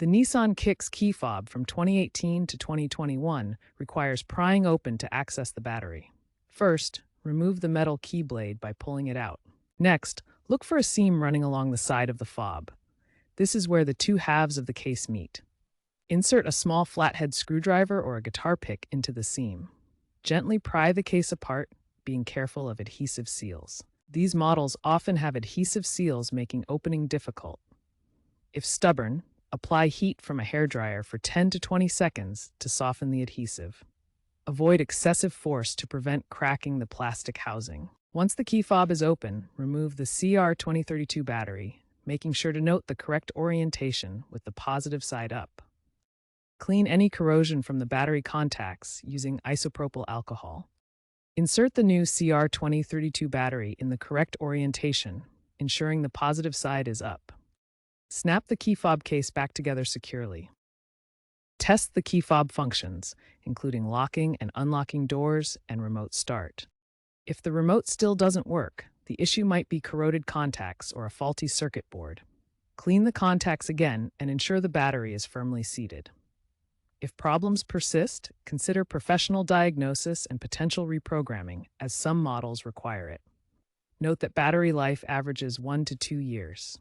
The Nissan Kicks key fob from 2018 to 2021 requires prying open to access the battery. First, remove the metal key blade by pulling it out. Next, look for a seam running along the side of the fob. This is where the two halves of the case meet. Insert a small flathead screwdriver or a guitar pick into the seam. Gently pry the case apart, being careful of adhesive seals. These models often have adhesive seals making opening difficult. If stubborn, apply heat from a hairdryer for 10 to 20 seconds to soften the adhesive. Avoid excessive force to prevent cracking the plastic housing. Once the key fob is open, remove the CR2032 battery, making sure to note the correct orientation with the positive side up. Clean any corrosion from the battery contacts using isopropyl alcohol. Insert the new CR2032 battery in the correct orientation, ensuring the positive side is up. Snap the key fob case back together securely. Test the key fob functions, including locking and unlocking doors and remote start. If the remote still doesn't work, the issue might be corroded contacts or a faulty circuit board. Clean the contacts again and ensure the battery is firmly seated. If problems persist, consider professional diagnosis and potential reprogramming, as some models require it. Note that battery life averages 1 to 2 years.